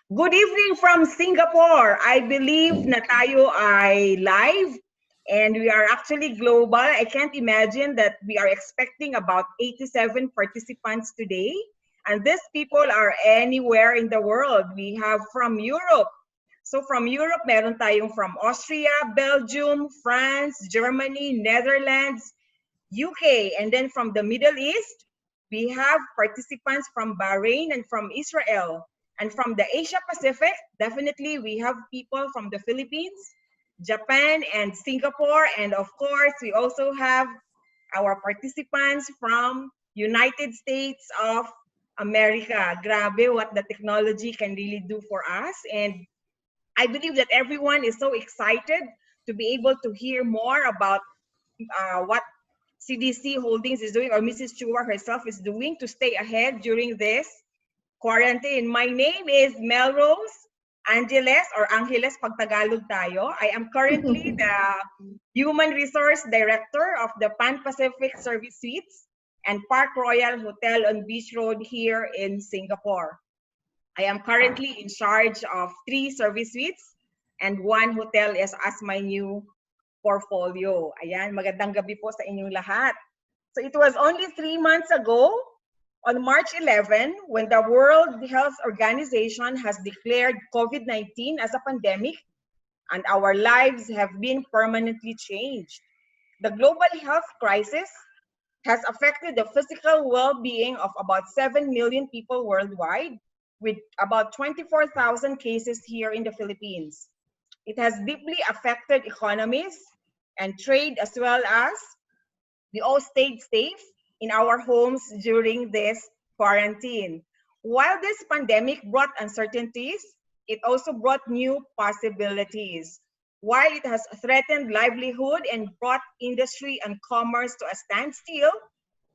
Good evening from Singapore. I believe na tayo ay live and we are actually global. I can't imagine that we are expecting about 87 participants today. And these people are anywhere in the world. We have from Europe. So from Europe, meron tayong from Austria, Belgium, France, Germany, Netherlands, UK. And then from the Middle East, we have participants from Bahrain and from Israel. And from the Asia Pacific, definitely we have people from the Philippines, Japan, and Singapore. And of course, we also have our participants from United States of America. Grabe what the technology can really do for us. And I believe that everyone is so excited to be able to hear more about what CDC Holdings is doing or Mrs. Chua herself is doing to stay ahead during this quarantine. My name is Melrose Angeles or Angeles pag Tagalog tayo. I am currently the Human Resource Director of the Pan Pacific Service Suites and Park Royal Hotel on Beach Road here in Singapore. I am currently in charge of 3 service suites and 1 hotel is as my new portfolio. Ayan, magandang gabi po sa inyong lahat. So it was only 3 months ago, on March 11, when the World Health Organization has declared COVID-19 as a pandemic, and our lives have been permanently changed. The global health crisis has affected the physical well-being of about 7 million people worldwide, with about 24,000 cases here in the Philippines. It has deeply affected economies and trade as well as we all stayed safe in our homes during this quarantine. While this pandemic brought uncertainties, it also brought new possibilities. While it has threatened livelihood and brought industry and commerce to a standstill,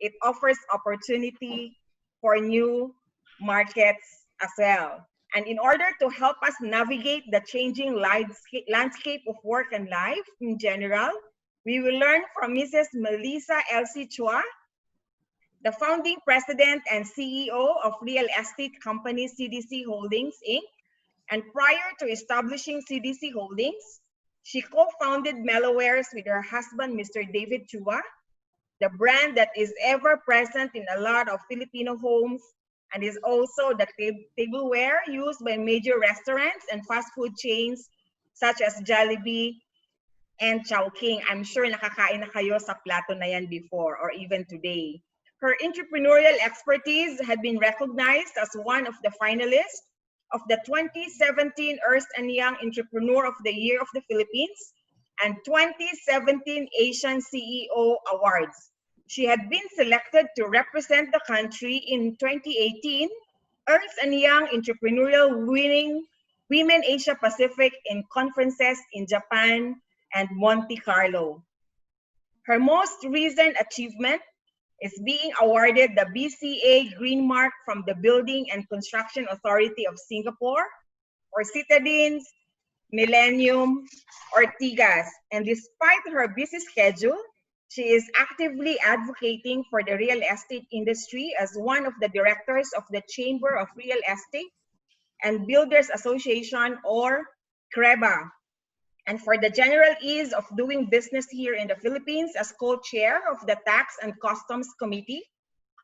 it offers opportunity for new markets as well. And in order to help us navigate the changing landscape of work and life in general, we will learn from Mrs. Melissa Elsie Chua, the founding president and CEO of real estate company CDC Holdings, Inc. And prior to establishing CDC Holdings, she co-founded Mellowares with her husband, Mr. David Chua, the brand that is ever present in a lot of Filipino homes and is also the tableware used by major restaurants and fast food chains such as Jollibee and Chowking. I'm sure nakakain na kayo sa plato na yan before or even today. Her entrepreneurial expertise had been recognized as one of the finalists of the 2017 Ernst & Young Entrepreneur of the Year of the Philippines and 2017 Asian CEO Awards. She had been selected to represent the country in 2018 Ernst & Young Entrepreneurial Winning Women Asia Pacific in conferences in Japan and Monte Carlo. Her most recent achievement is being awarded the BCA Green Mark from the Building and Construction Authority of Singapore for Citadines, Millennium, Ortigas. And despite her busy schedule, she is actively advocating for the real estate industry as one of the directors of the Chamber of Real Estate and Builders Association or CREBA, and for the general ease of doing business here in the Philippines as co-chair of the Tax and Customs Committee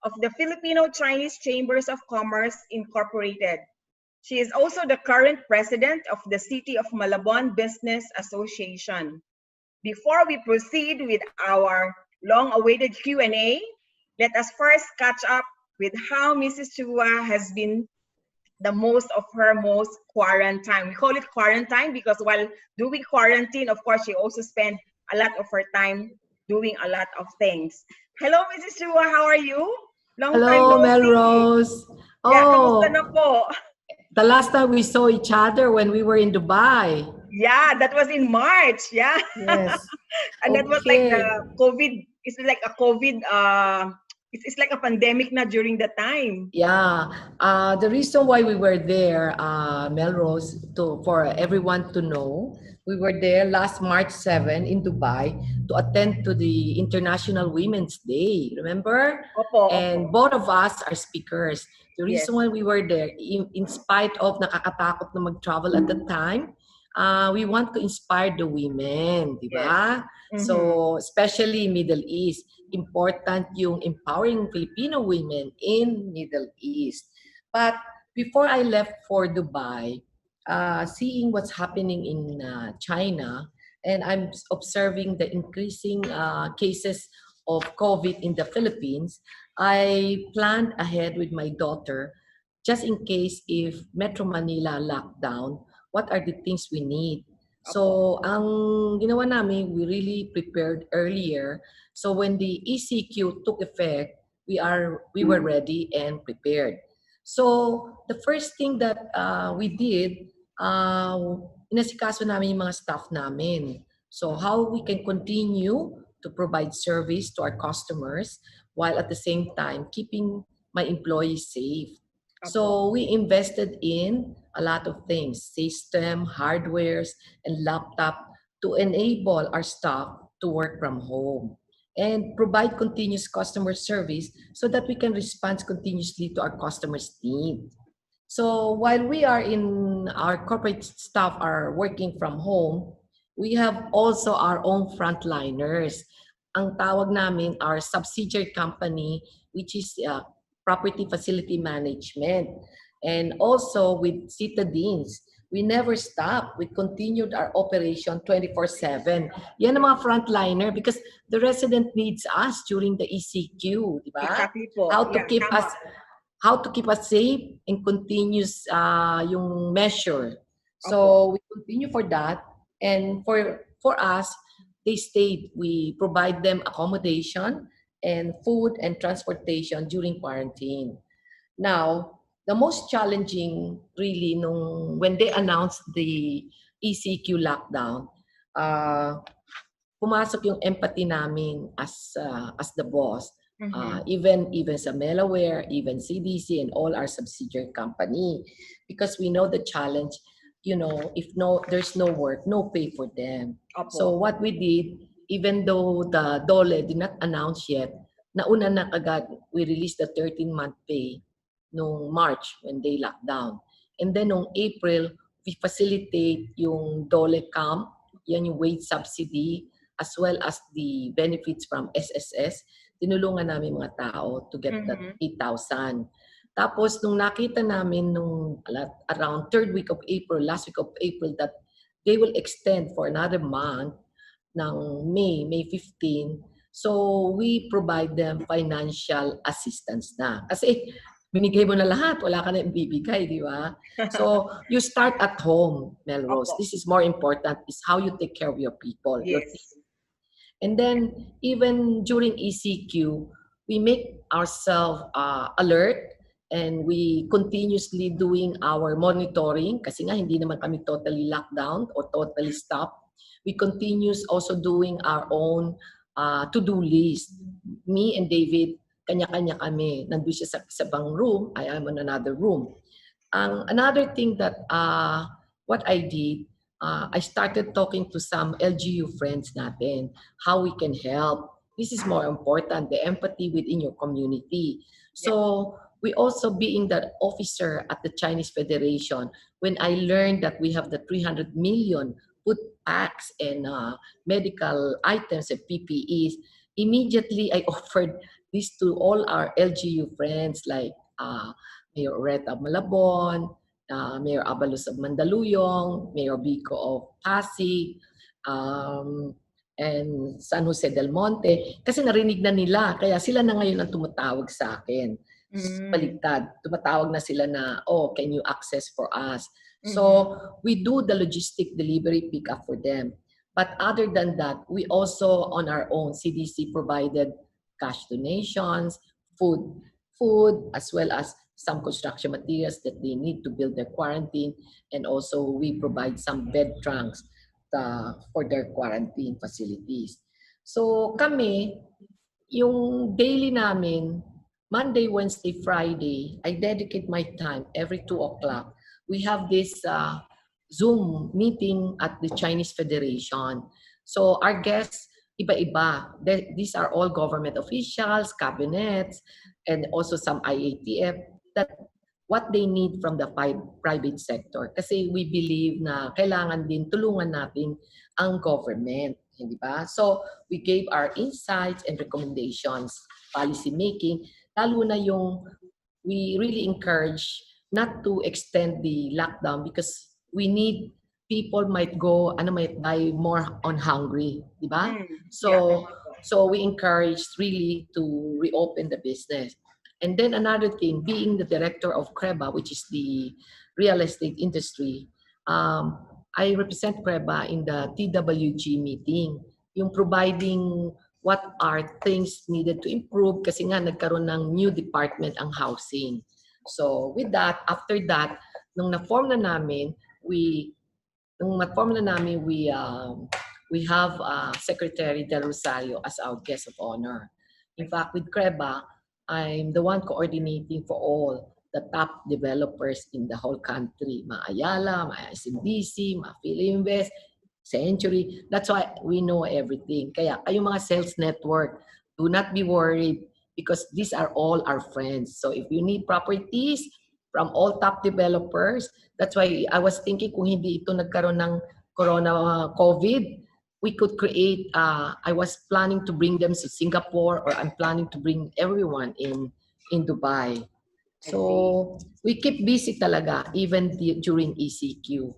of the Filipino-Chinese Chambers of Commerce Incorporated. She is also the current president of the City of Malabon Business Association. Before we proceed with our long-awaited Q&A, let us first catch up with how Mrs. Chua has been the most of her most quarantine. We call it quarantine because while doing quarantine, of course, she also spent a lot of her time doing a lot of things. Hello, Mrs. Chua, how are you? Long time Hello, no see. Melrose. Yeah, kamusta Oh, na po? the last time we saw each other when we were in Dubai. Yeah, that was in March. Yeah. Yes. And that was like the Okay. COVID, it's like a COVID It's like a pandemic na during that time. Yeah, the reason why we were there, Melrose, for everyone to know, we were there last March 7 in Dubai to attend to the International Women's Day. Remember? Opo, opo. And both of us are speakers. The reason Yes. why we were there, in spite of nakakatakot na mag-travel at the time, we want to inspire the women, di Yes. ba? Mm-hmm. So, especially Middle East, important yung empowering Filipino women in Middle East. But before I left for Dubai, seeing what's happening in China, and I'm observing the increasing cases of COVID in the Philippines, I planned ahead with my daughter just in case if Metro Manila lockdown, what are the things we need? Opo. So, ang ginawa namin, we really prepared earlier. So when the ECQ took effect, we were ready and prepared. So the first thing that we did, uh, inasikaso namin yung mga staff namin. So how we can continue to provide service to our customers while at the same time keeping my employees safe. Opo. So we invested in a lot of things, system, hardwares, and laptop to enable our staff to work from home and provide continuous customer service so that we can respond continuously to our customers' needs. So while we are in our corporate staff are working from home, we have also our own frontliners. Ang tawag namin our subsidiary company, which is property facility management. And also with citadines, we never stop. We continued our operation 24/7. Yan ang mga frontliner because the resident needs us during the ECQ, di ba? Exactly po. How to Yeah, keep tama. us safe and continuous yung measure. Opo. So we continue for that, and for us, they stayed. We provide them accommodation and food and transportation during quarantine. Now, the most challenging really nung when they announced the ECQ lockdown, uh, pumasok yung empathy namin as the boss. Mm-hmm. Even sa Melaware, even CDC and all our subsidiary company, because we know the challenge. You know, if there's no work, no pay for them. So Opo. what we did, even though the DOLE did not announce yet, nauna na kagad we released the 13-month pay nung March when they locked down. And then nung April, we facilitate yung DOLE camp, yan yung wage subsidy, as well as the benefits from SSS, tinulungan namin mga tao to get that Mm-hmm. 8,000. Tapos, nung nakita namin nung around third week of April, last week of April, that they will extend for another month ng May 15, so we provide them financial assistance na. Kasi binigay mo na lahat, wala ka na ibibigay, di ba? So, you start at home, Melrose. Opo. This is more important, is how you take care of your people, your team. Yes. And then, even during ECQ, we make ourselves alert and we continuously doing our monitoring kasi nga hindi naman kami totally locked down or totally stopped. We continues also doing our own to-do list. Me and David, kanya-kanya kami. Nandun siya sa bang room, I am in another room. Another thing that what I did, I started talking to some LGU friends natin, how we can help. This is more important, the empathy within your community. Yeah. So we also being the officer at the Chinese Federation, when I learned that we have the 300 million food packs and medical items and PPEs, immediately I offered this to all our LGU friends like Mayor Reta of Malabon, Mayor Abalos of Mandaluyong, Mayor Vico of Pasig, and San Jose del Monte. Kasi narinig na nila, kaya sila na ngayon ang tumatawag sa akin. Mm. Baligtad, tumatawag na sila na, oh, can you access for us? Mm-hmm. So, we do the logistic delivery pick-up for them. But other than that, we also, on our own, CDC provided cash donations, food, as well as some construction materials that they need to build their quarantine. And also, we provide some bed trunks for their quarantine facilities. So kami, yung daily namin, Monday, Wednesday, Friday, I dedicate my time every 2 o'clock. We have this Zoom meeting at the Chinese Federation. So our guests, iba-iba. These are all government officials, cabinets, and also some IATF that what they need from the private sector. Kasi we believe na kailangan din tulungan natin ang government. Hindi ba? So, we gave our insights and recommendations, policy making, lalo na yung we really encourage not to extend the lockdown because we need people might go might die more on hungry, di ba? Yeah, So we encourage really to reopen the business. And then another thing, being the director of CREBA, which is the real estate industry, I represent CREBA in the TWG meeting, yung providing what are things needed to improve kasi nga nagkaroon ng new department ang housing. So with that, after that, nung na-form na namin, we have Secretary Del Rosario as our guest of honor. In fact, with CREBA, I'm the one coordinating for all the top developers in the whole country. Ayala, SMBC, Philinvest, Century. That's why we know everything. Kaya kayong mga sales network, do not be worried because these are all our friends. So if you need properties from all top developers, that's why I was thinking kung hindi ito nagkaroon ng COVID, we could create, I was planning to bring them to Singapore or I'm planning to bring everyone in Dubai. So we keep busy talaga even during ECQ.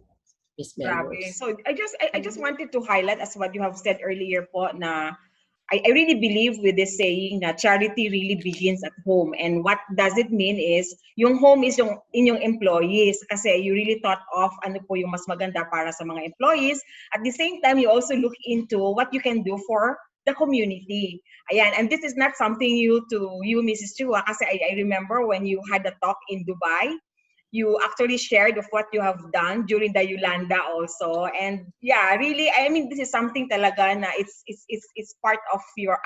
Miss grabe. Melrose. So I just wanted to highlight as what you have said earlier po na I really believe with this saying na charity really begins at home. And what does it mean is yung home is yung inyong employees kasi you really thought of ano po yung mas maganda para sa mga employees. At the same time, you also look into what you can do for the community. Ayan, and this is not something you Mrs. Chua, kasi I remember when you had a talk in Dubai, you actually shared of what you have done during the Yolanda also. And yeah, really, I mean, this is something talaga na it's part of your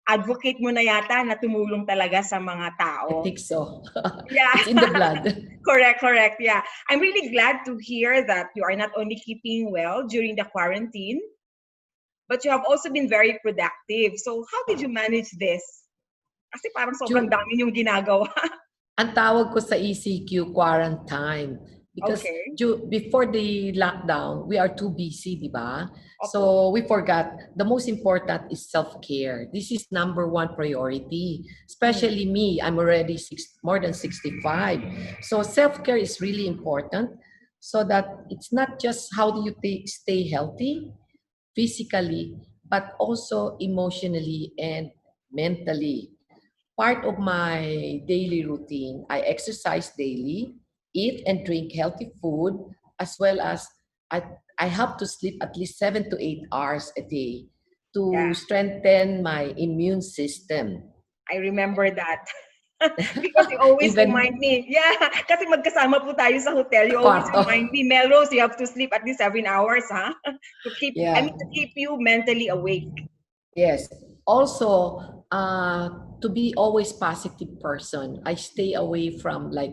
advocate mo na yata na tumulong talaga sa mga I tao. think so. Yeah. It's in the blood. Correct. Yeah. I'm really glad to hear that you are not only keeping well during the quarantine, but you have also been very productive. So how did you manage this? Kasi parang sobrang dami yung ginagawa. Ang tawag ko sa ECQ, quarantine. Because Okay. before the lockdown, we are too busy, di ba? So we forgot the most important is self-care. This is number one priority. Especially me, I'm already more than 65. So self-care is really important so that it's not just how do you stay healthy physically, but also emotionally and mentally. Part of my daily routine, I exercise daily, eat and drink healthy food, as well as I, I have to sleep at least 7 to 8 hours a day to Yeah. strengthen my immune system. I remember that. Because you always Even remind me. Yeah, kasi magkasama po tayo sa hotel. You sa always kwarto. remind me, Melrose, you have to sleep at least 7 hours, huh? Yeah. To keep you mentally awake. Yes. Also, to be always positive person, I stay away from like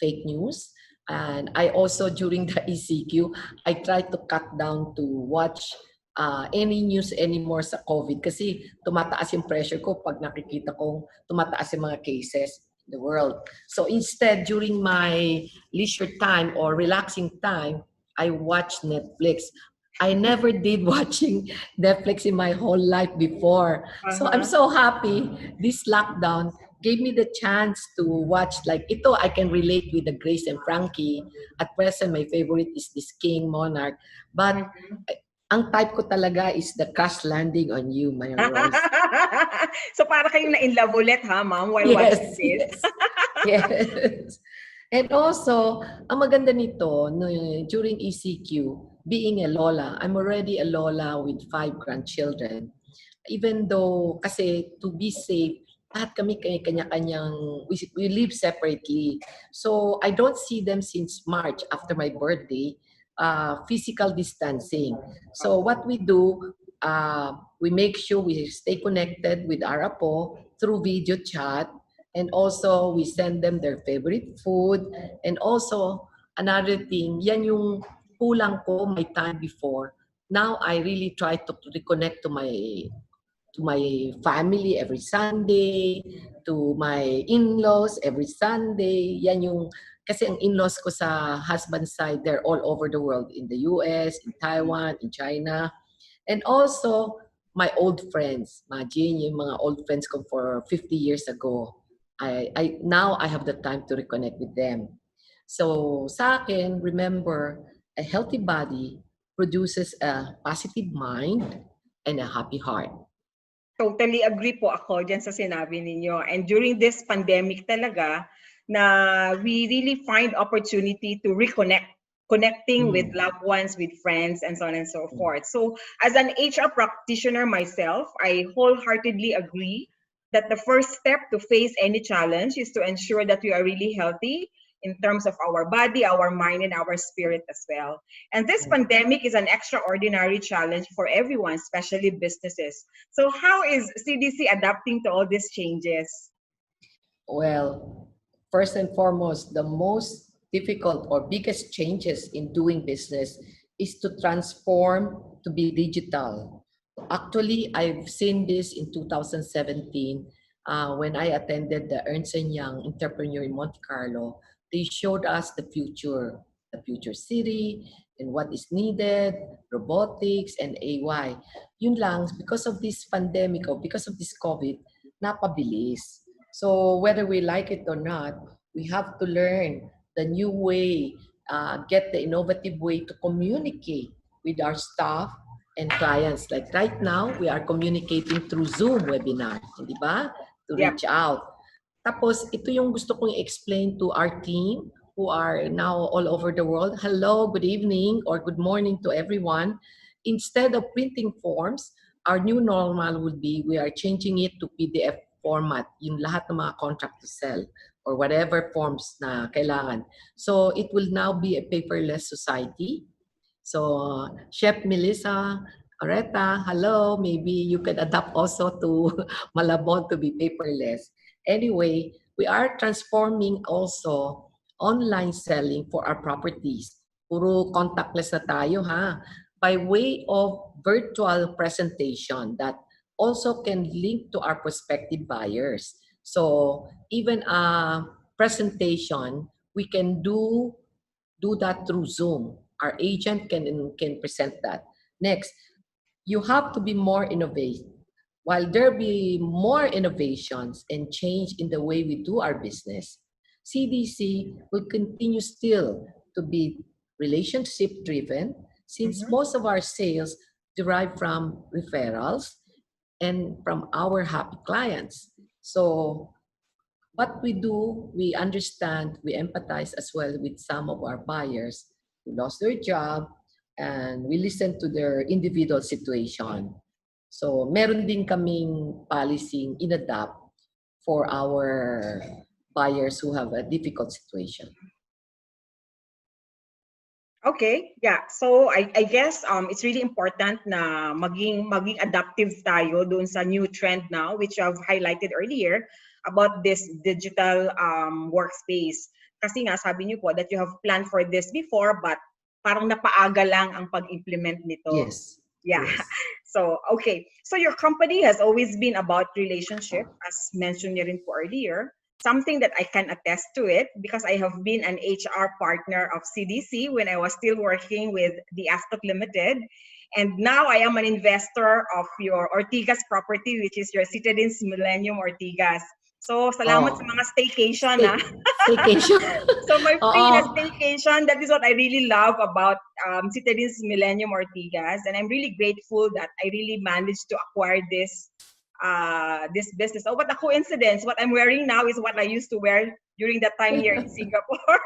fake news. And I also, during the ECQ, I try to cut down to watch any news anymore sa COVID kasi tumataas yung pressure ko pag nakikita kong tumataas yung mga cases in the world. So instead, during my leisure time or relaxing time, I watch Netflix. I never did watching Netflix in my whole life before. So I'm Uh-huh. so happy this lockdown gave me the chance to watch like ito I can relate with the Grace and Frankie. At present my favorite is this King Monarch. But ang type ko talaga is the Crash Landing on You, my Rose. So para kayong na-in love ulit, ha, ma'am, while watching Yes, this? yes. Yes. And also, ang maganda nito, no, during ECQ, being a lola, I'm already a lola with 5 grandchildren. Even though, kasi to be safe, lahat kami kanya-kanyang, we live separately. So, I don't see them since March after my birthday, physical distancing. So, what we do, we make sure we stay connected with our apo through video chat, and also we send them their favorite food. And also, another thing, yan yung kulang ko my time before. Now, I really try to reconnect to my family every Sunday, to my in-laws every Sunday. Yan yung, kasi ang in-laws ko sa husband side, they're all over the world, in the US, in Taiwan, in China. And also, my old friends, imagine yung mga old friends ko for 50 years ago. Now I have the time to reconnect with them. So sa akin, remember, a healthy body produces a positive mind and a happy heart. Totally agree po ako dyan sa sinabi ninyo. And during this pandemic talaga, na we really find opportunity to reconnect, connecting with Mm. loved ones, with friends, and so on and so forth. So as an HR practitioner myself, I wholeheartedly agree that the first step to face any challenge is to ensure that we are really healthy in terms of our body, our mind, and our spirit as well. And this pandemic is an extraordinary challenge for everyone, especially businesses. So how is CDC adapting to all these changes? Well, first and foremost, the most difficult or biggest changes in doing business is to transform to be digital. Actually, I've seen this in 2017 when I attended the Ernst& Young Entrepreneur in Monte Carlo. They showed us the future city, and what is needed, robotics, and AI. Yun lang, because of this pandemic or because of this COVID, napabilis. So whether we like it or not, we have to learn the new way, get the innovative way to communicate with our staff and clients. Like right now, we are communicating through Zoom webinar, di ba? To Yep. reach out. Tapos, ito yung gusto kong i-explain to our team who are now all over the world. Hello, good evening, or good morning to everyone. Instead of printing forms, our new normal would be we are changing it to PDF format, yung lahat ng mga contract to sell or whatever forms na kailangan. So it will now be a paperless society. So Chef Melissa, Areta, hello, maybe you can adapt also to Malabon to be paperless. Anyway, we are transforming also online selling for our properties. Puro contactless na tayo ha. By way of virtual presentation that also can link to our prospective buyers. So even a presentation, we can do that through Zoom. Our agent can present that. Next, you have to be more innovative. While there be more innovations and change in the way we do our business, CDC will continue still to be relationship driven since Mhm. most of our sales derive from referrals and from our happy clients. So what we do, we understand, we empathize as well with some of our buyers who lost their job, and we listen to their individual situation. So meron din kaming policy in-adapt for our buyers who have a difficult situation. Okay, yeah. So I guess it's really important na maging adaptive tayo doon sa new trend now, which I've highlighted earlier about this digital workspace. Kasi nga sabi niyo po that you have planned for this before, but parang napaaga lang ang pag-implement nito. Yes. Yeah. Yes. So, okay. So your company has always been about relationship, as mentioned niyo rin po earlier. Something that I can attest to it because I have been an HR partner of CDC when I was still working with the Ascot Limited. And now I am an investor of your Ortigas property, which is your Citadines Millennium Ortigas. So, salamat sa Oh, mga staycation, stay, ha? staycation. So my free na Oo. staycation, that is what I really love about Citadines Millennium Ortigas, and I'm really grateful that I really managed to acquire this business. Oh, what a coincidence! What I'm wearing now is what I used to wear during that time here in Singapore.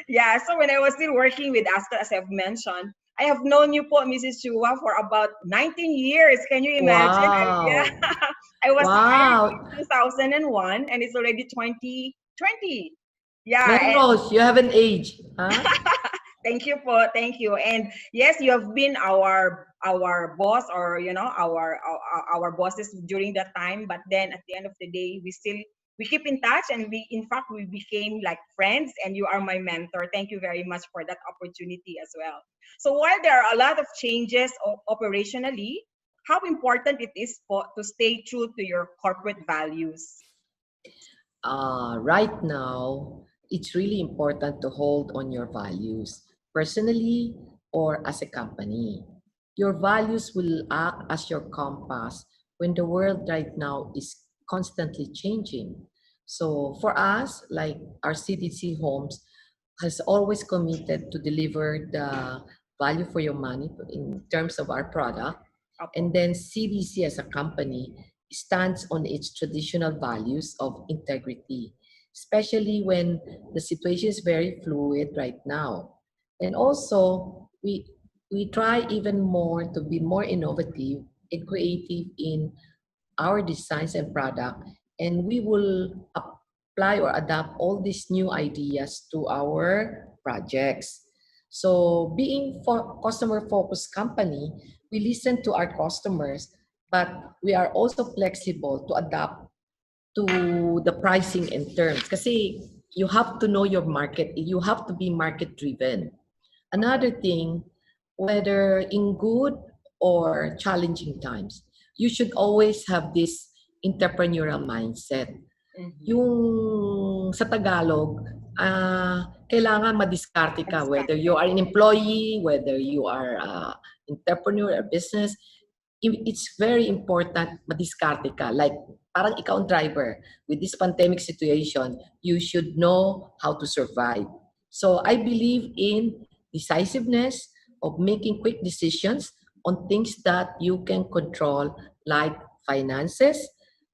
Yeah, so when I was still working with Ascot, as I've mentioned, I have known you po, Mrs. Chua, for about 19 years. Can you imagine? Yeah, Wow. I was hired Wow. in 2001, and it's already 2020. Yeah, and Melrose, you have an age. Huh? Thank you po. Thank you. And yes, you have been our boss, or our bosses during that time. But then at the end of the day, we keep in touch, and we in fact we became like friends. And you are my mentor. Thank you very much for that opportunity as well. So while there are a lot of changes operationally, how important it is to stay true to your corporate values. Right now, it's really important to hold on your values, personally or as a company. Your values will act as your compass when the world right now is constantly changing. So for us, like our CDC Homes has always committed to deliver the value for your money in terms of our product. Opo. And then CDC as a company stands on its traditional values of integrity, especially when the situation is very fluid right now. And also, we try even more to be more innovative and creative in our designs and product, and we will apply or adapt all these new ideas to our projects. So being for customer focused company, we listen to our customers, but we are also flexible to adapt to the pricing and terms. Kasi you have to know your market, you have to be market driven. Opo. Another thing, whether in good or challenging times, you should always have this entrepreneurial mindset. Mhm. Yung sa Tagalog, kailangan madiskarte ka, whether Diskarte. you are an employee, whether you are entrepreneur or business, it's very important madiskarte ka. Like, parang ikaw ang driver. With this pandemic situation, you should know how to survive. So I believe in decisiveness of making quick decisions on things that you can control, like finances.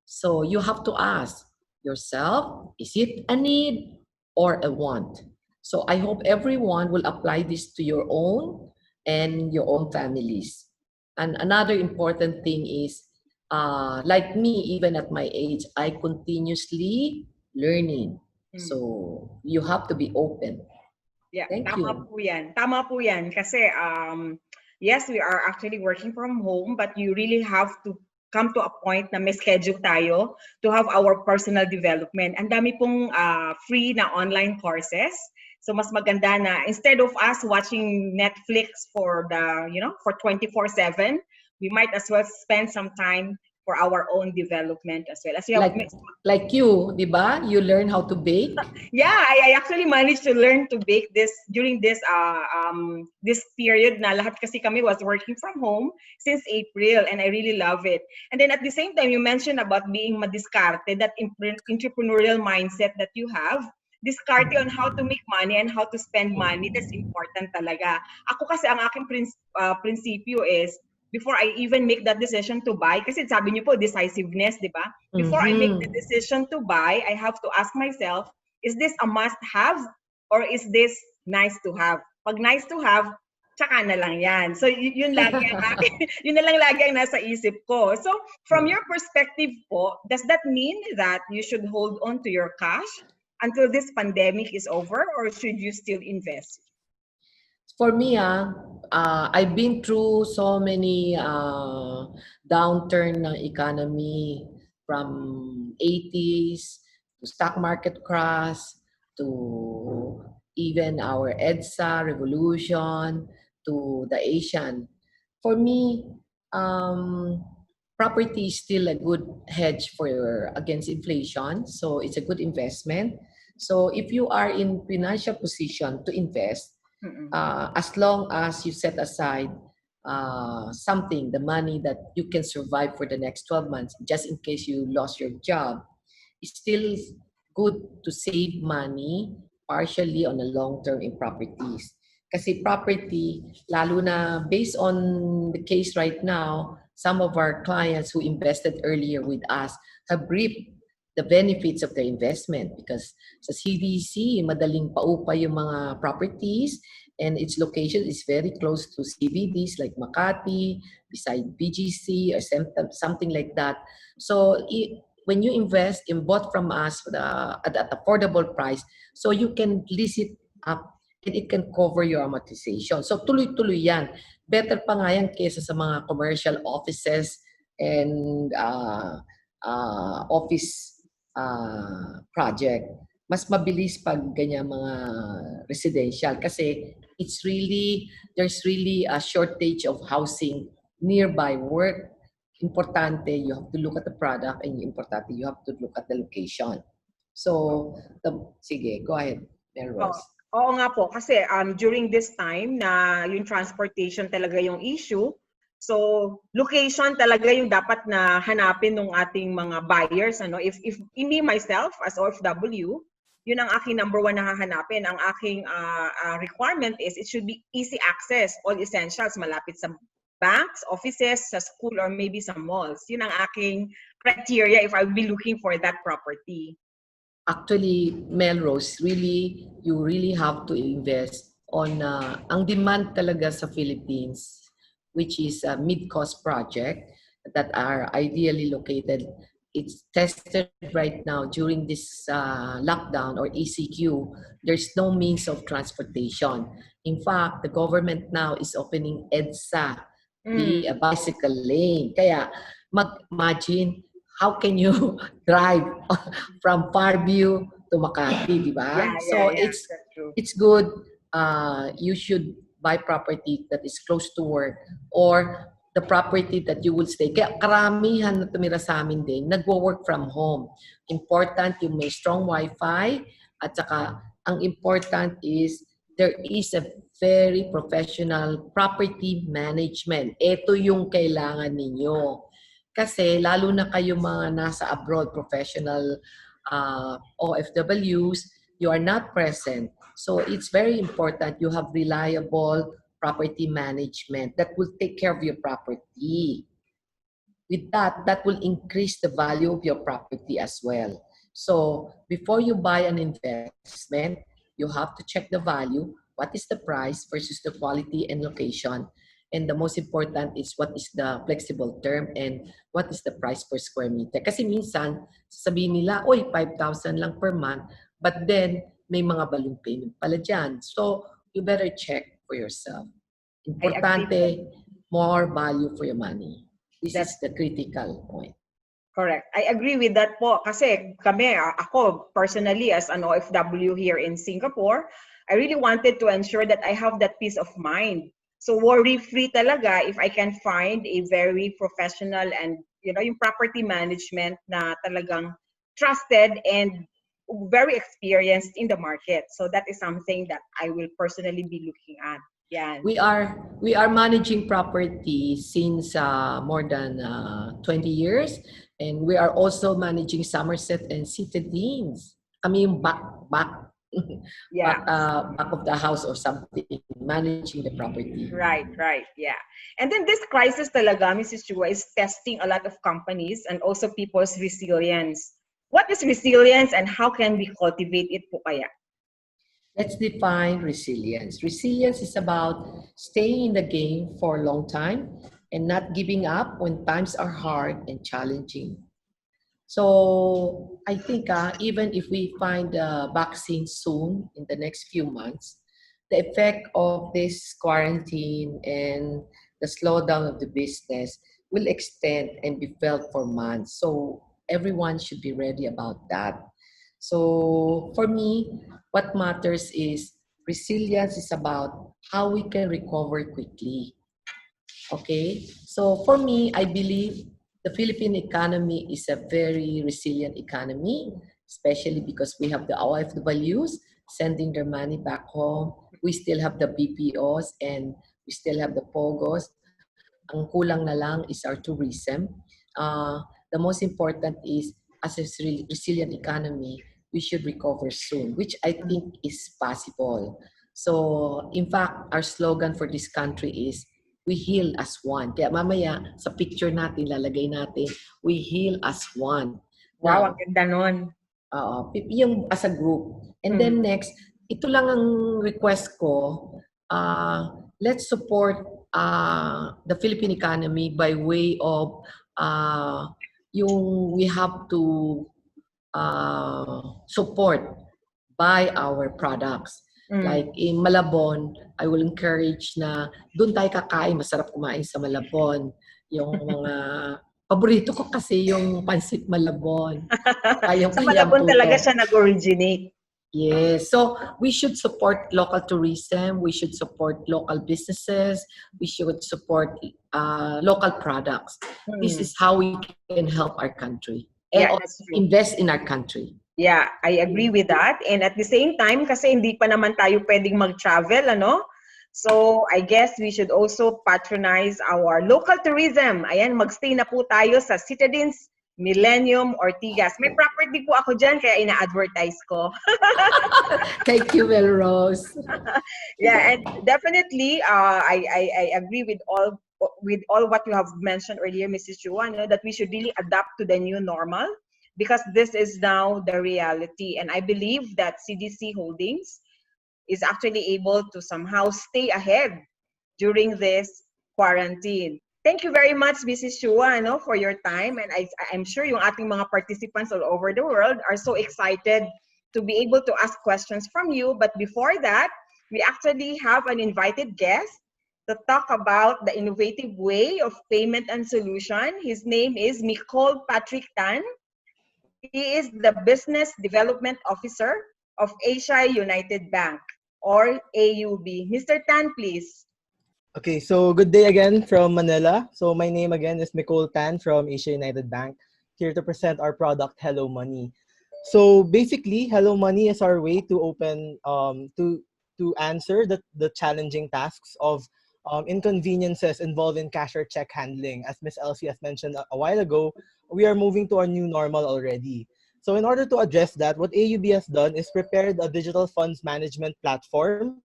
So you have to ask yourself, is it a need or a want? So I hope everyone will apply this to your own and your own families. And another important thing is, like me, even at my age, I continuously learning. Mm. So you have to be open. Yeah, Thank tama you. po yan. Tama po yan. Kasi, yes, we are actually working from home, but you really have to come to a point na may schedule tayo to have our personal development. Ang dami pong free na online courses. So, mas maganda na instead of us watching Netflix for 24/7, we might as well spend some time for our own development as well. As you have Like like you, di ba? You learn how to bake. yeah, I actually managed to learn to bake this during this period na lahat kasi kami was working from home since April, and I really love it. And then at the same time, you mentioned about being madiskarte, that entrepreneurial mindset that you have. Diskarte on how to make money and how to spend money. That's important talaga. Ako kasi ang aking prinsipyo is before I even make that decision to buy, kasi sabi niyo po decisiveness, di ba? Before I make the Mm-hmm. decision to buy, I have to ask myself, is this a must-have or is this nice to have? Pag nice to have, tsaka na lang yan. So, yun lagi ang akin, yun na lang lagi ang nasa isip ko. So, from your perspective po, does that mean that you should hold on to your cash until this pandemic is over, or should you still invest? For me, I've been through so many downturn ng economy, from 80s to stock market crash to even our EDSA revolution to the Asian. For me, um, property is still a good hedge for against inflation. So it's a good investment. So if you are in financial position to invest, Mm-mm. as long as you set aside something, the money that you can survive for the next 12 months, just in case you lost your job, it's still good to save money partially on a long term in properties. Kasi property, lalo na based on the case right now, some of our clients who invested earlier with us have reaped the benefits of their investment because sa CDC, madaling paupa yung mga properties, and its location is very close to CBDs like Makati, beside BGC or something like that. So when you invest in bought from us at affordable price, so you can lease it up and it can cover your amortization. So tuloy-tuloy yan. Better pa nga yan kaysa sa mga commercial offices and office project. Mas mabilis pag ganyan mga residential kasi there's really a shortage of housing nearby work. Importante, you have to look at the product, and importante, you have to look at the location. So, sige, go ahead, Oo, Melrose. oo nga po kasi during this time na yung transportation talaga yung issue. So location talaga yung dapat na hanapin ng ating mga buyers ano. If me myself as OFW, yun ang aking number one na hahanapin. Ang aking requirement is it should be easy access, all essentials, malapit sa banks, offices, sa school, or maybe sa malls. Yun ang aking criteria if I will be looking for that property. Actually, Melrose, you really have to invest on ang demand talaga sa Philippines, which is a mid-cost project that are ideally located. It's tested right now during this lockdown or ECQ. There's no means of transportation. In fact, the government now is opening EDSA, a bicycle lane. Kaya imagine how can you drive from Fairview to Makati, di ba? So Yeah, that's true. it's good. You should buy property that is close to work or the property that you will stay. Kaya karamihan na tumira sa amin din, nagwo-work from home. Important yung may strong wifi at saka ang important is there is a very professional property management. Ito yung kailangan ninyo. Kasi lalo na kayo mga nasa abroad, professional OFWs, you are not present. So it's very important you have reliable property management that will take care of your property. With that, that will increase the value of your property as well. So before you buy an investment, you have to check the value, what is the price versus the quality and location. And the most important is what is the flexible term and what is the price per square meter. Kasi minsan, sasabihin nila, oy, 5,000 lang per month, but then may mga balloon payment pala dyan. So you better check for yourself. I agree po. Importante, more value for your money. This is That's the critical point. correct. I agree with that po. Kasi kami, ako personally as an OFW here in Singapore, I really wanted to ensure that I have that peace of mind. So worry-free talaga if I can find a very professional and, yung property management na talagang trusted and very experienced in the market. So that is something that I will personally be looking at. Yan. We are managing property since more than 20 years, and we are also managing Somerset and Citadines. Kami yung back Yeah. back of the house or something, managing the property. Right, yeah. And then this crisis talaga, Mrs. Chua, is testing a lot of companies and also people's resilience. What is resilience and how can we cultivate it po kaya? Let's define resilience. Resilience is about staying in the game for a long time and not giving up when times are hard and challenging. So I think even if we find a vaccine soon in the next few months, the effect of this quarantine and the slowdown of the business will extend and be felt for months. So everyone should be ready about that. So for me, what matters is resilience is about how we can recover quickly. Okay, so for me, I believe the Philippine economy is a very resilient economy, especially because we have the OFWs sending their money back home. We still have the BPOs and we still have the POGOs. Ang kulang na lang is our tourism. The most important is as a resilient economy, we should recover soon, which I think is possible. So, in fact, our slogan for this country is we heal as one. Kaya mamaya sa picture natin, lalagay natin, we heal as one. Wow, ang Now, ganda nun. yung as a group. And then next, ito lang ang request ko, let's support the Philippine economy by way of yung we have to support buy our products. Like Mm. in Malabon, I will encourage na doon tayo kakain, masarap kumain sa Malabon. Yung mga paborito ko kasi yung pansit Malabon, saka yung Sa kayam Malabon talaga tuto. siya nag-originate. Yes. So we should support local tourism. We should support local businesses. We should support local products. This Mm. is how we can help our country and also Yeah, that's true. invest in our country. Yeah, I agree with that. And at the same time, kasi hindi pa naman tayo pwedeng mag-travel, ano? So, I guess we should also patronize our local tourism. Ayan, magstay na po tayo sa Citadines Millennium Ortigas. May property po ako dyan, kaya ina-advertise ko. Thank you, Melrose. Yeah, and definitely, I agree with all what you have mentioned earlier, Mrs. Chua, no, that we should really adapt to the new normal because this is now the reality, and I believe that CDC Holdings is actually able to somehow stay ahead during this quarantine. Thank you very much, Mrs. Chua, no, for your time. And I'm sure yung ating mga participants all over the world are so excited to be able to ask questions from you. But before that, we actually have an invited guest to talk about the innovative way of payment and solution. His name is Nicole Patrick Tan. He is the Business Development Officer of Asia United Bank, or AUB. Mr. Tan, please. Okay, so good day again from Manila. So my name again is Nicole Tan from Asia United Bank, here to present our product Hello Money. So basically, Hello Money is our way to open to answer the challenging tasks of inconveniences involved in cash or check handling. As Miss Elsie has mentioned a while ago, we are moving to our new normal already. So in order to address that, what AUB has done is prepared a digital funds management platform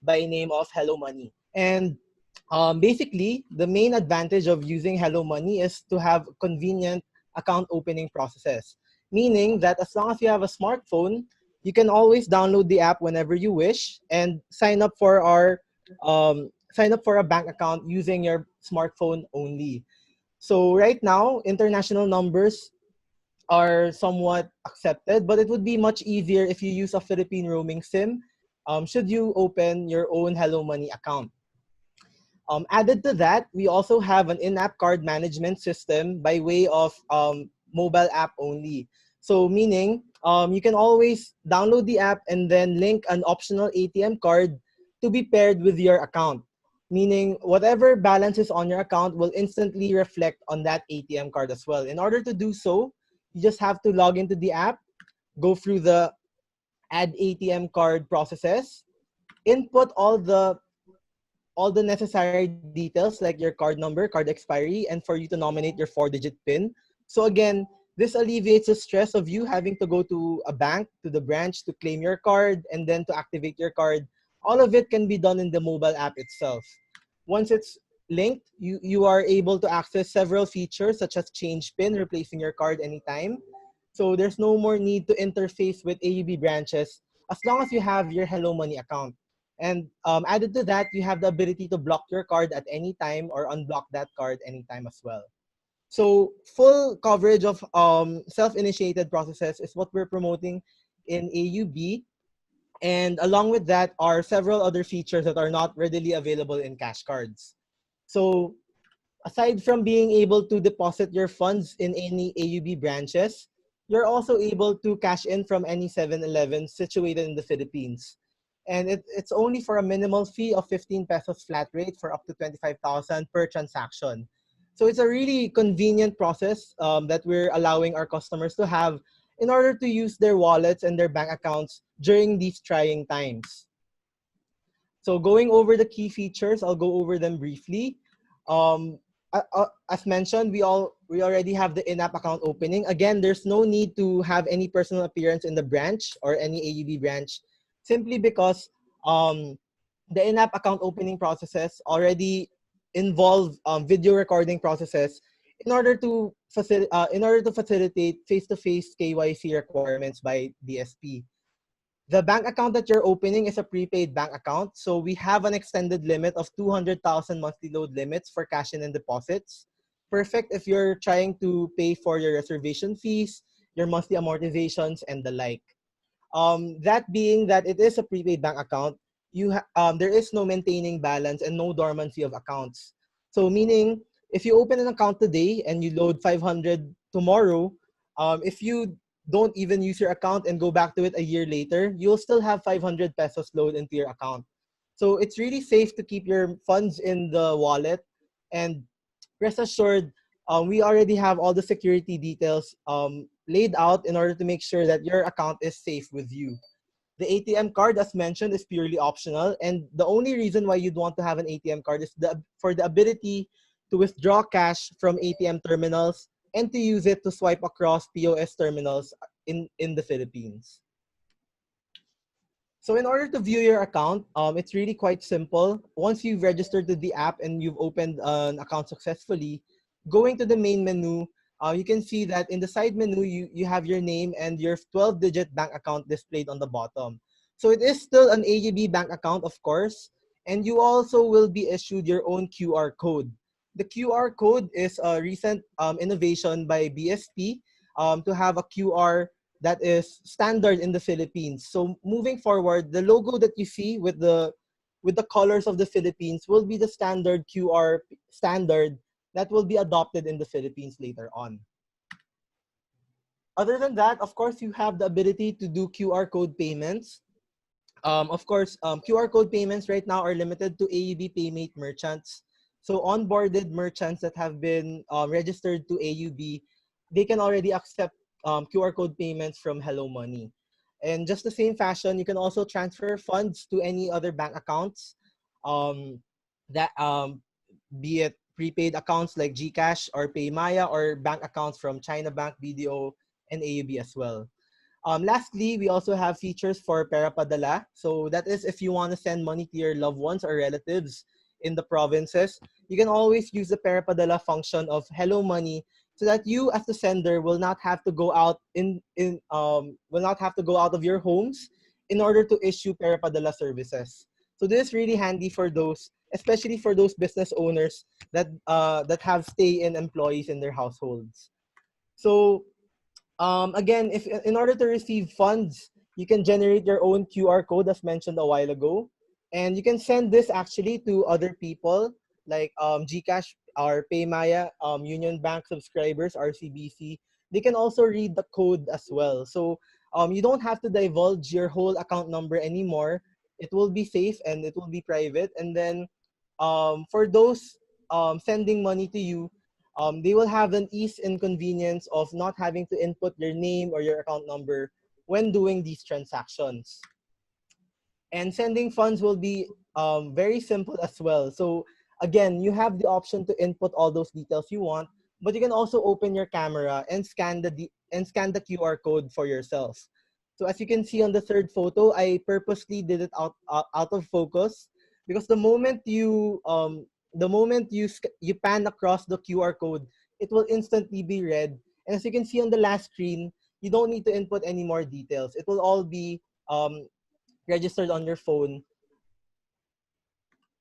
by name of Hello Money. And basically, the main advantage of using Hello Money is to have convenient account opening processes. Meaning that as long as you have a smartphone, you can always download the app whenever you wish and sign up for a bank account using your smartphone only. So right now, international numbers are somewhat accepted, but it would be much easier if you use a Philippine roaming SIM. Should you open your own Hello Money account? Added to that, we also have an in-app card management system by way of mobile app only. So meaning you can always download the app and then link an optional ATM card to be paired with your account. Meaning whatever balance is on your account will instantly reflect on that ATM card as well. In order to do so, you just have to log into the app, go through the add ATM card processes, input all the necessary details like your card number, card expiry, and for you to nominate your 4-digit PIN. So again, this alleviates the stress of you having to go to a bank, to the branch to claim your card and then to activate your card. All of it can be done in the mobile app itself. Once it's linked, you are able to access several features such as change PIN, replacing your card anytime. So there's no more need to interface with AUB branches as long as you have your Hello Money account. And added to that, you have the ability to block your card at any time or unblock that card anytime as well. So full coverage of self-initiated processes is what we're promoting in AUB. And along with that are several other features that are not readily available in cash cards. So aside from being able to deposit your funds in any AUB branches, you're also able to cash in from any 7-Eleven situated in the Philippines. And it's only for a minimal fee of 15 pesos flat rate for up to 25,000 per transaction. So it's a really convenient process that we're allowing our customers to have in order to use their wallets and their bank accounts during these trying times. So going over the key features, I'll go over them briefly. As mentioned, we already have the in-app account opening. Again, there's no need to have any personal appearance in the branch or any AUB branch, simply because um, the in-app account opening processes already involve video recording processes in order to facilitate face-to-face KYC requirements by DSP. The bank account that you're opening is a prepaid bank account. So we have an extended limit of 200,000 monthly load limits for cash in and deposits. Perfect if you're trying to pay for your reservation fees, your monthly amortizations, and the like. That being that it is a prepaid bank account, there is no maintaining balance and no dormancy of accounts. So meaning, if you open an account today and you load 500 tomorrow, if you don't even use your account and go back to it a year later, you'll still have 500 pesos load into your account. So it's really safe to keep your funds in the wallet, and rest assured, we already have all the security details laid out in order to make sure that your account is safe with you. The ATM card, as mentioned, is purely optional, and the only reason why you'd want to have an ATM card is for the ability to withdraw cash from ATM terminals and to use it to swipe across POS terminals in the Philippines. So in order to view your account, it's really quite simple. Once you've registered to the app and you've opened an account successfully, going to the main menu, you can see that in the side menu, you have your name and your 12-digit bank account displayed on the bottom. So it is still an AUB bank account, of course, and you also will be issued your own QR code. The QR code is a recent innovation by BSP to have a QR that is standard in the Philippines. So moving forward, the logo that you see with the colors of the Philippines will be the standard QR standard that will be adopted in the Philippines later on. Other than that, of course, you have the ability to do QR code payments. Of course, QR code payments right now are limited to AUB Paymate merchants. So onboarded merchants that have been registered to AUB, they can already accept QR code payments from Hello Money. In just the same fashion, you can also transfer funds to any other bank accounts, um, that be it prepaid accounts like GCash or PayMaya, or bank accounts from China Bank, BDO, and AUB as well. Lastly, we also have features for Pera Padala. So that is if you want to send money to your loved ones or relatives in the provinces, you can always use the Pera Padala function of Hello Money, so that you as the sender will not have to go out will not have to go out of your homes in order to issue Pera Padala services. So this is really handy for those, especially for those business owners that have stay-in employees in their households. So again, if in order to receive funds, you can generate your own QR code as mentioned a while ago, and you can send this actually to other people like GCash or PayMaya, Union Bank subscribers, RCBC. They can also read the code as well. So you don't have to divulge your whole account number anymore. It will be safe and it will be private. And then for those sending money to you, they will have an ease and convenience of not having to input your name or your account number when doing these transactions. And sending funds will be very simple as well. So again, you have the option to input all those details you want, but you can also open your camera and scan the QR code for yourself. So as you can see on the third photo, I purposely did it out of focus, because the moment you pan across the QR code, it will instantly be read. And as you can see on the last screen, you don't need to input any more details. It will all be registered on your phone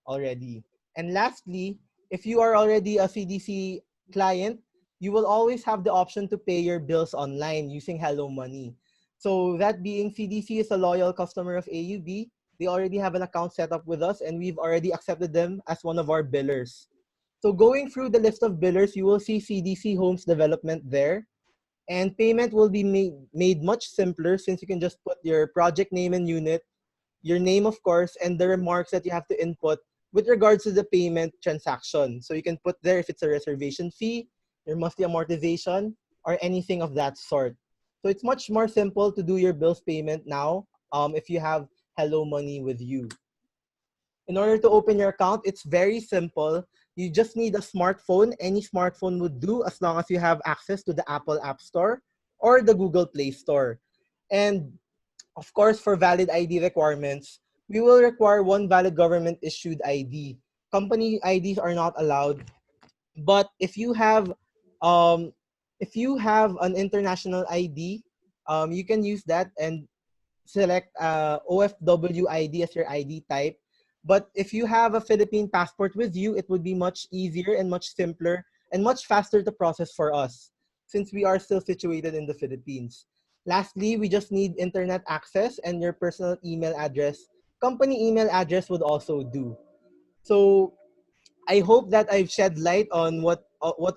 already. And lastly, if you are already a CDC client, you will always have the option to pay your bills online using Hello Money. So that being, CDC is a loyal customer of AUB. They already have an account set up with us, and we've already accepted them as one of our billers. So going through the list of billers, you will see CDC Homes Development there. And payment will be made much simpler, since you can just put your project name and unit, your name, of course, and the remarks that you have to input with regards to the payment transaction. So you can put there if it's a reservation fee, your monthly amortization, or anything of that sort. So it's much more simple to do your bills payment now if you have Hello Money with you. In order to open your account, it's very simple. You just need a smartphone. Any smartphone would do, as long as you have access to the Apple App Store or the Google Play Store. And of course, for valid ID requirements, we will require one valid government issued ID. Company IDs are not allowed, but um, if you have an international ID, you can use that and select OFW ID as your ID type. But if you have a Philippine passport with you, it would be much easier and much simpler and much faster to process for us, since we are still situated in the Philippines. Lastly, we just need internet access and your personal email address. Company email address would also do. So I hope that I've shed light on what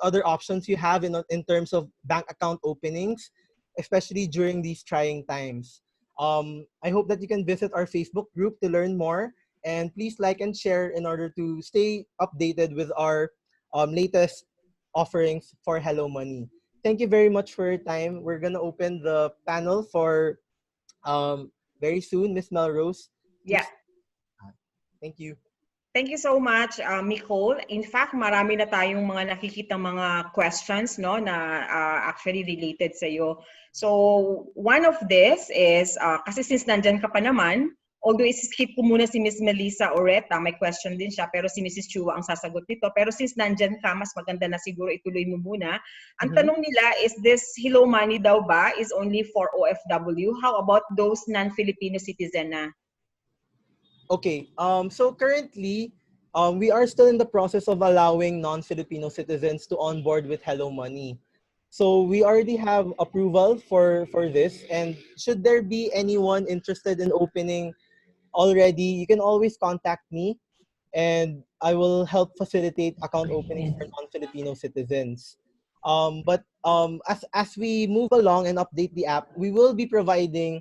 other options you have in terms of bank account openings, especially during these trying times. I hope that you can visit our Facebook group to learn more, and please like and share in order to stay updated with our latest offerings for Hello Money. Thank you very much for your time. We're gonna open the panel for very soon, Miss Melrose. Yeah. Please, thank you. Thank you so much, Nicole. In fact, marami na tayong mga nakikita mga questions no na actually related sa iyo. So, one of this is kasi since nandyan ka pa naman, although skip ko muna si Miss Melissa Oreta, may question din siya, pero si Mrs. Chua ang sasagot nito. Pero since nandyan ka, mas maganda na siguro ituloy mo muna. Ang Mhm. tanong nila is this Hello Money daw ba is only for OFW? How about those non-Filipino citizen na? Okay. So currently, we are still in the process of allowing non-Filipino citizens to onboard with Hello Money. So we already have approval for this, and should there be anyone interested in opening already, you can always contact me, and I will help facilitate account openings for non-Filipino citizens. But as we move along and update the app, we will be providing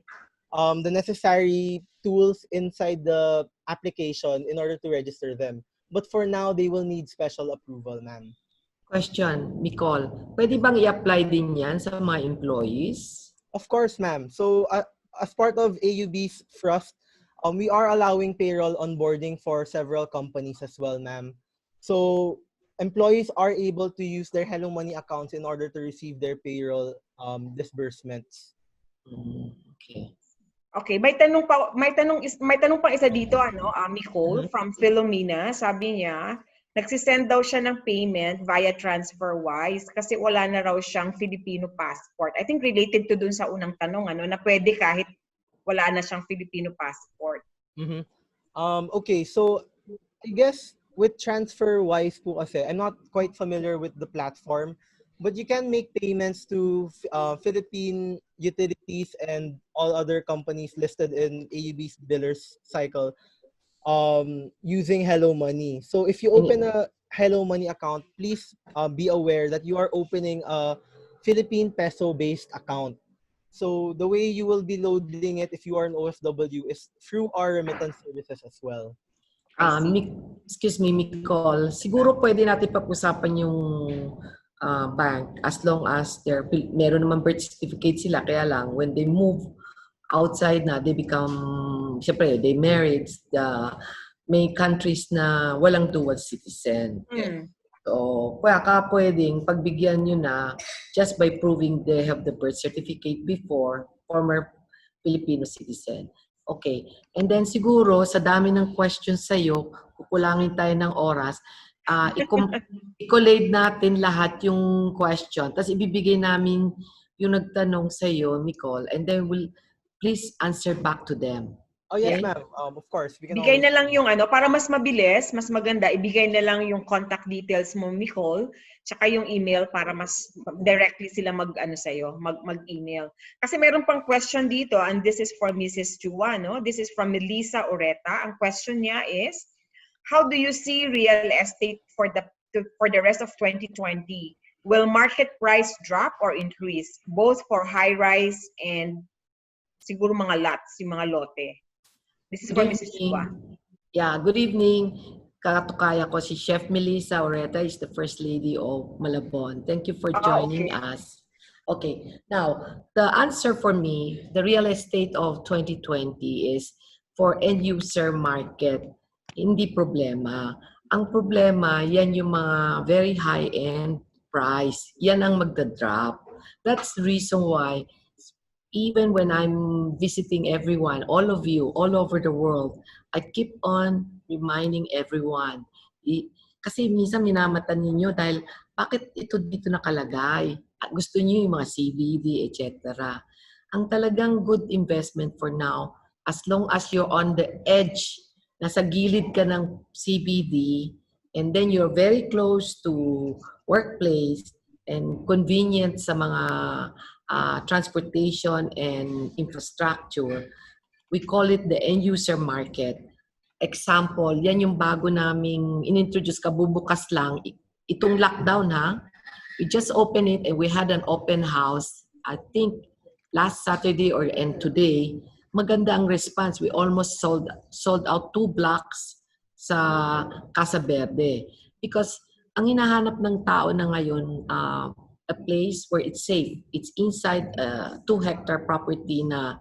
the necessary tools inside the application in order to register them. But for now, they will need special approval, ma'am. Question, Nicole, pwede bang i-apply din yan sa mga employees? Of course, ma'am. So as part of AUB's Thrust, we are allowing payroll onboarding for several companies as well, ma'am. So employees are able to use their Hello Money accounts in order to receive their payroll disbursements. Okay. Okay, may tanong pang isa dito Nicole Mhm. from Philomena. Sabi niya, nagsisend daw siya ng payment via TransferWise kasi wala na raw siyang Filipino passport. I think related to dun sa unang tanong na pwede kahit wala na siyang Filipino passport. Mhm. Okay, so I guess with TransferWise po kasi, I'm not quite familiar with the platform, but you can make payments to Philippine utilities and all other companies listed in AUB's billers cycle using Hello Money. So if you open a Hello Money account, please be aware that you are opening a Philippine peso based account. So the way you will be loading it if you are an OFW is through our remittance services as well. I see. Excuse me, Nicole. Siguro pwede natin pag-usapan yung bank as long as meron naman birth certificate sila. Kaya lang, when they move outside na, they become, siyempre, they married. May countries na walang dual citizen. So, pwedeng pagbigyan nyo na just by proving they have the birth certificate before, former Filipino citizen. Okay. And then siguro, sa dami ng questions sa'yo, kukulangin tayo ng oras, i-collate natin lahat yung question. Tapos ibibigay namin yung nagtanong sa'yo, Nicole, and then we'll please answer back to them. Oh yes, Okay? ma'am. Of course, we can Bigay always. na lang yung para mas mabilis, mas maganda, ibigay na lang yung contact details mo, Nicole, tsaka yung email para mas directly sila mag-email. Kasi meron pang question dito, and this is for Mrs. Chua, no? This is from Melissa Oreta. Ang question niya is, how do you see real estate for the rest of 2020? Will market price drop or increase, both for high-rise and siguro mga lots, yung mga lote? This is for Good Mrs. Chua. evening. Yeah, good evening. Katukaya ko si Chef Melissa Oreta is the First Lady of Malabon. Thank you for joining us. Okay, now the answer for me, the real estate of 2020 is for end user market, hindi problema. Ang problema, yan yung mga very high-end price. Yan ang magda-drop. That's the reason why even when I'm visiting everyone, all of you, all over the world, I keep on reminding everyone. Kasi minsan minamatan ninyo dahil bakit ito dito nakalagay? Gusto niyo yung mga CBD, etc. Ang talagang good investment for now, as long as you're on the edge, nasa gilid ka ng CBD, and then you're very close to workplace and convenient sa mga transportation and infrastructure. We call it the end user market. Example, yan yung bago naming inintroduce, kabubukas lang. Itong lockdown ha, we just opened it and we had an open house. I think last Saturday and today, maganda ang response. We almost sold out 2 blocks sa Casa Verde. Because ang hinahanap ng tao na ngayon, a place where it's safe. It's inside a 2-hectare property na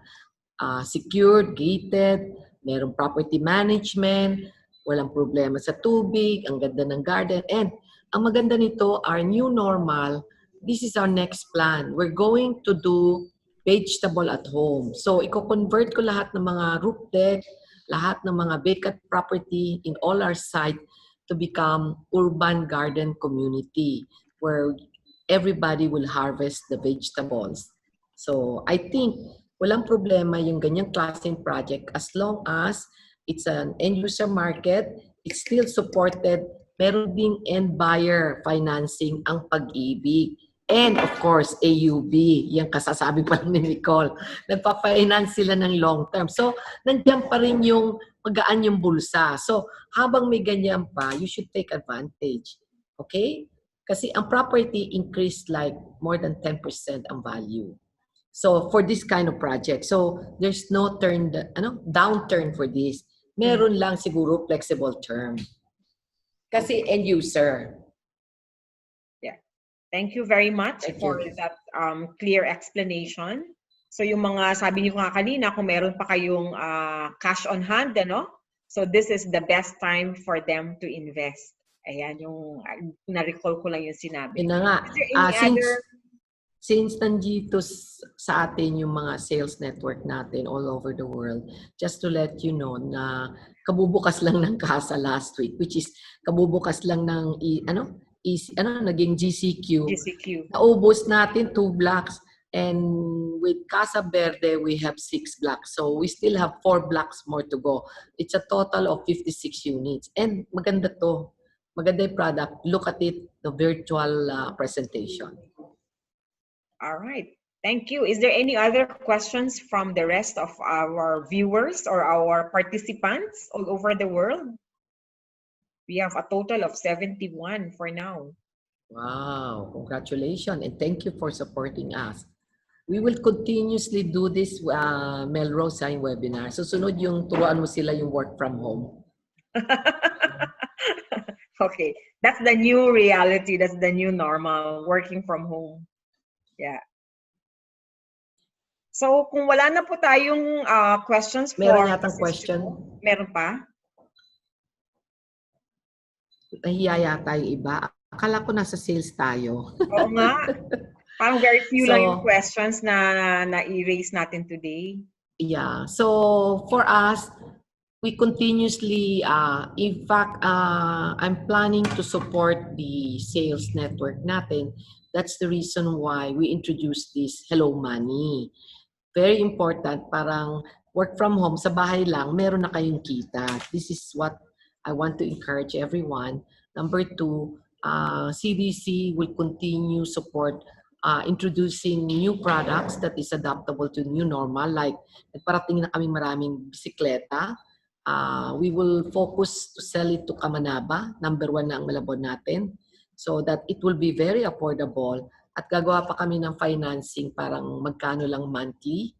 secured, gated, merong property management, walang problema sa tubig, ang ganda ng garden. And ang maganda nito, our new normal, this is our next plan. We're going to do vegetable at home. So, i-convert ko lahat ng mga roof deck, lahat ng mga vacant property in all our site to become urban garden community where everybody will harvest the vegetables. So, I think walang problema yung ganyang klaseng project as long as it's an end-user market, it's still supported, meron ding end buyer financing ang Pag-ibig. And of course, AUB, yung kasasabi pa ni Nicole, nagpa-finance sila ng long term. So, nandiyan pa rin yung magaan yung bulsa. So, habang may ganyan pa, you should take advantage. Okay? Kasi ang property increased like more than 10% ang value. So, for this kind of project. So, there's no downturn for this. Meron lang siguro flexible term. Kasi end user. Yeah. Thank you very much for that clear explanation. So, yung mga sabi niyo nga kanina, kung meron pa kayong cash on hand, so this is the best time for them to invest. Ayan, yung na-recall ko lang yung sinabi. Yun na nga. Is there any other... Since nandito sa atin yung mga sales network natin all over the world, just to let you know na kabubukas lang ng Casa last week, which is kabubukas lang ng naging GCQ. Naubos natin 2 blocks, and with Casa Verde we have 6 blocks. So we still have 4 blocks more to go. It's a total of 56 units. And maganda to. Maganda yung product. Look at it, the virtual presentation. All right. Thank you. Is there any other questions from the rest of our viewers or our participants all over the world? We have a total of 71 for now. Wow. Congratulations. And thank you for supporting us. We will continuously do this Melrose in webinar. So sunod yung turuan mo sila yung work from home. Okay. That's the new reality. That's the new normal, working from home. Yeah. So, kung wala na po tayong questions for... Meron yatang question. Meron pa? Nahiya yata yung iba. Akala ko nasa sales tayo. Oo nga. Parang very few lang yung questions na i-raise natin today. Yeah. So, for us, we continuously, in fact, I'm planning to support the sales network natin. That's the reason why we introduced this Hello Money. Very important, parang work from home, sa bahay lang, meron na kayong kita. This is what I want to encourage everyone. Number 2, CDC will continue support introducing new products that is adaptable to new normal. Like, nagparating na kami maraming bisikleta. We will focus to sell it to Kamanaba. Number 1 na ang Malabon natin. So that it will be very affordable. At gagawa pa kami ng financing parang magkano lang monthly.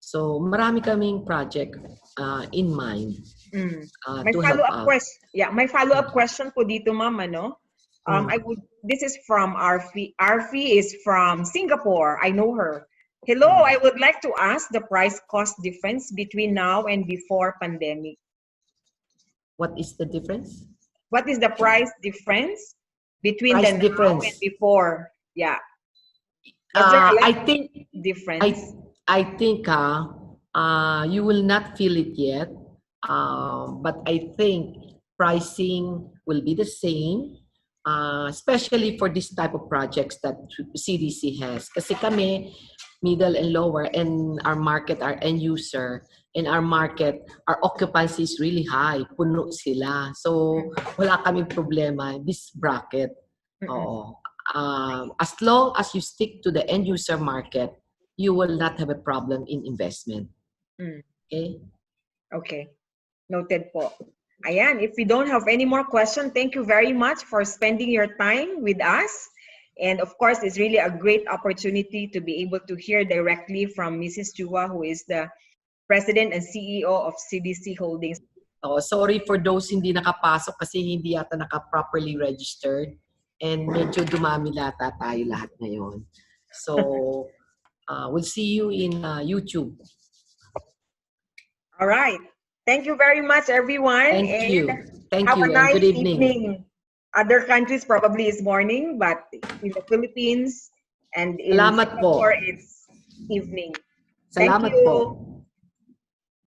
So marami kaming project in mind to help out. May follow-up question po dito, ma'am, this is from Arfi. Arfi is from Singapore. I know her. Hello, I would like to ask the price cost difference between now and before pandemic. What is the difference? What is the price difference between the now and before? Yeah. I think difference. I think you will not feel it yet, but I think pricing will be the same, especially for this type of projects that CDC has. Kasi kami, middle and lower, and our market, our end user, in our market, our occupancy is really high. Puno sila. So, wala kaming problema. This bracket, as long as you stick to the end user market, you will not have a problem in investment. Mm. Okay? Okay. Noted po. Ayan, if we don't have any more questions, thank you very much for spending your time with us. And of course, it's really a great opportunity to be able to hear directly from Mrs. Chua, who is the President and CEO of CBC Holdings. Oh, sorry for those hindi nakapasok kasi hindi yata naka-properly registered. And medyo dumami lata tayo lahat ngayon. So, we'll see you in YouTube. All right. Thank you very much, everyone. Thank And you. Thank have a you and nice good evening. evening. Other countries probably is morning, but in the Philippines and in Salamat po. Singapore, it's evening. Thank Salamat you. po.